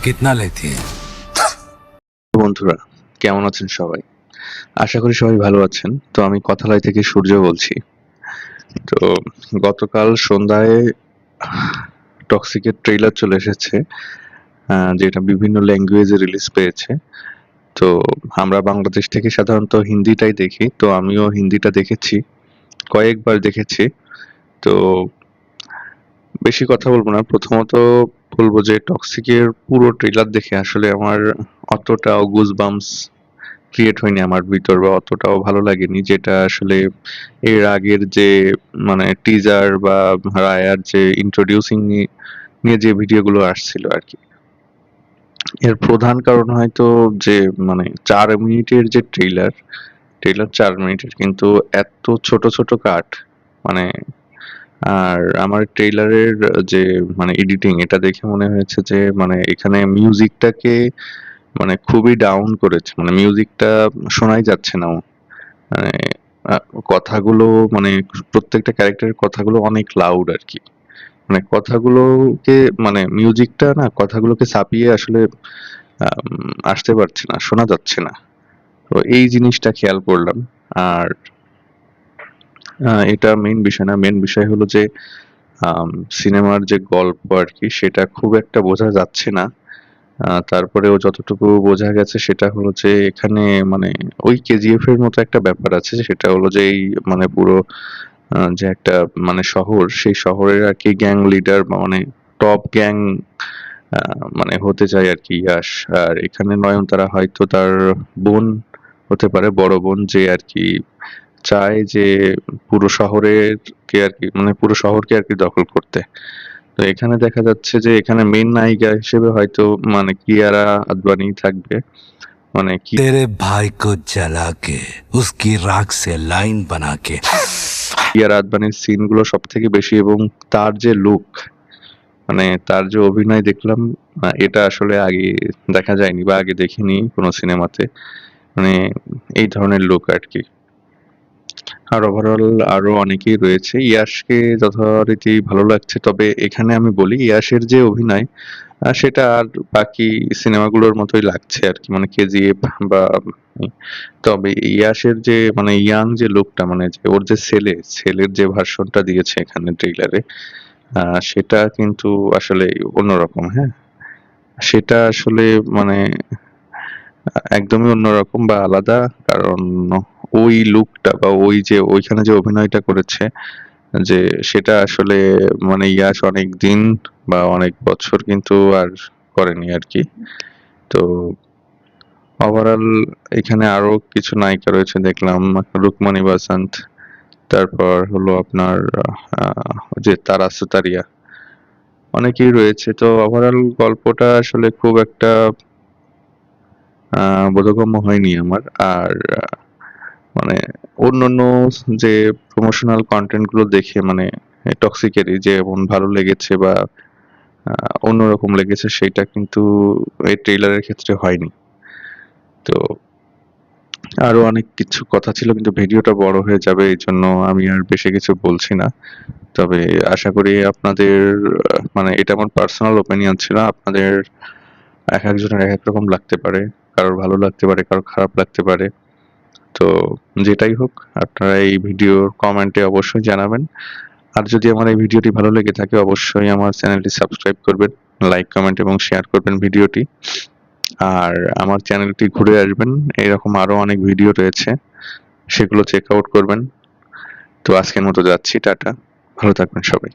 कितना लेती है? বন্ধুরা, কেমন আছেন সবাই? আশা করি সবাই ভালো আছেন। তো আমি কথালয় থেকে সূর্য বলছি। তো গতকাল সন্ধ্যায় টক্সিকের ট্রেইলার চলে এসেছে, যেটা বিভিন্ন ল্যাঙ্গুয়েজে রিলিজ পেয়েছে। তো আমরা বাংলাদেশ থেকে সাধারণত হিন্দিটাই দেখি। তো আমিও হিন্দিটা দেখেছি, কয়েকবার দেখেছি। তো বেশি কথা বলবো না। প্রথমত বলবো যে টক্সিকের পুরো ট্রেইলার দেখে আসলে আমার অতটাও গুজবাম্পস ক্রিয়েট হয়নি আমার ভিতর, বা অতটাও ভালো লাগেনি, যেটা আসলে এর আগের যে মানে টিজার বা রায়ার যে ইন্ট্রোডিউসিং নিয়ে যে ভিডিওগুলো আসছিল আর কি। এর প্রধান কারণ হয়তো যে মানে 4 মিনিটের যে ট্রেইলার 4 মিনিটের, কিন্তু এত ছোট ছোট কাট, মানে আর আমার ট্রেইলারের যে মানে এডিটিং, এটা দেখে মনে হয়েছে যে মানে এখানে মিউজিকটাকে মানে খুবই ডাউন করেছে, মানে মিউজিকটা শোনাই যাচ্ছে না। মানে আ কথাগুলো মানে প্রত্যেকটা ক্যারেক্টারের কথাগুলো অনেক লাউড আরকি। মানে কথাগুলোকে মানে মিউজিকটা না কথাগুলোকে ছাপিয়ে আসলে আসতে পারছে না, শোনা যাচ্ছে না। তো এই জিনিসটা খেয়াল করলাম। আর এটা মেইন বিষয় না। মেইন বিষয় হলো যে সিনেমার যে গল্প আরকি সেটা খুব একটা বোঝা যাচ্ছে না। তারপরেও যতটুকু বোঝা গেছে সেটা হলো যে এখানে মানে ওই কেজিএফ এর মতো একটা ব্যাপার আছে, সেটা হলো যে এই মানে পুরো যে একটা মানে শহর, সেই শহরের আরকি গ্যাং লিডার বা মানে টপ গ্যাং মানে হতে চায় আরকি ইয়াশ। আর এখানে নয়নতারা হয়তো তার বোন হতে পারে, বড় বোন, যে আরকি চায় যে পুরো শহরের কে আরকি মানে পুরো শহরকে আরকি দখল করতে। তো এখানে দেখা যাচ্ছে যে এখানে মেইন নায়িকা হিসেবে হয়তো মানে কিয়ারা আদবানি থাকবে। মানে तेरे भाई को जला के उसकी राख से लाइन बना के কিয়ারা আদবানির সিন গুলো সব থেকে বেশি, এবং তার যে লুক, মানে তার যে অভিনয় দেখলাম, এটা আসলে আগে দেখা যায়নি বা আগে দেখিনি কোনো সিনেমাতে। মানে এই ধরনের লুক আরকি। আর ওভারঅল আরো অনেকেই রয়েছে। ইয়াশকে যথারীতি ভালো লাগছে। তবে এখানে আমি বলি, ইয়াশের যে অভিনয় সেটা আর বাকি সিনেমাগুলোর মতোই লাগছে আরকি। মানে কেজিএফ বা তবে ইয়াশের যে মানে ইয়াং যে লুকটা, মানে যে ওর যে ছেলের যে ভার্সনটা দিয়েছে এখানে ট্রেইলারে, সেটা কিন্তু আসলে অন্যরকম, হ্যাঁ? সেটা আসলে মানে একদমই অন্যরকম বা আলাদা। কারণ ওই লুকটা বা ওই যে ওইখানে যে অভিনয়টা করেছে, যে সেটা আসলে মানে ইয়াশ অনেকদিন বা অনেক বছর কিন্তু আর করেনি আরকি। তো ওভারঅল এখানে আরো কিছু নায়িকা রয়েছে দেখলাম। রুকমানি বাসান্ত, তারপর হলো আপনার যে তারা সুতারিয়া, অনেকেই রয়েছে। তো ওভারঅল গল্পটা আসলে খুব একটা বোধগম্য হয়নি আমার। আর মানে অন্যান্য যে প্রমোশনাল কনটেন্ট গুলো দেখে মানে টক্সিকেরই যেমন ভালো লেগেছে বা অন্যরকম লেগেছে, সেটা কিন্তু এই ট্রেইলারের ক্ষেত্রে হয়নি। তো আরো অনেক কিছু কথা ছিল, কিন্তু ভিডিওটা বড় হয়ে যাবে, এইজন্য আমি আর বেশি কিছু বলছি না। তবে আশা করি আপনাদের মানে এটা আমার পার্সোনাল ওপিনিয়ন ছিল। আপনাদের একেকজনের একেক রকম লাগতে পারে। কারোর ভালো লাগতে পারে, কারোর খারাপ লাগতে পারে। তো যেটাই হোক, আপনারা এই ভিডিওর কমেন্টে অবশ্যই জানাবেন। আর যদি আমার এই ভিডিওটি ভালো লেগে থাকে, অবশ্যই আমার চ্যানেলটি সাবস্ক্রাইব করবেন, লাইক, কমেন্ট এবং শেয়ার করবেন ভিডিওটি। আর আমার চ্যানেলটি ঘুরে আসবেন, এরকম আরো অনেক ভিডিও রয়েছে, সেগুলো চেক আউট করবেন। তো আজকের মতো যাচ্ছি, টাটা। ভালো থাকবেন সবাই।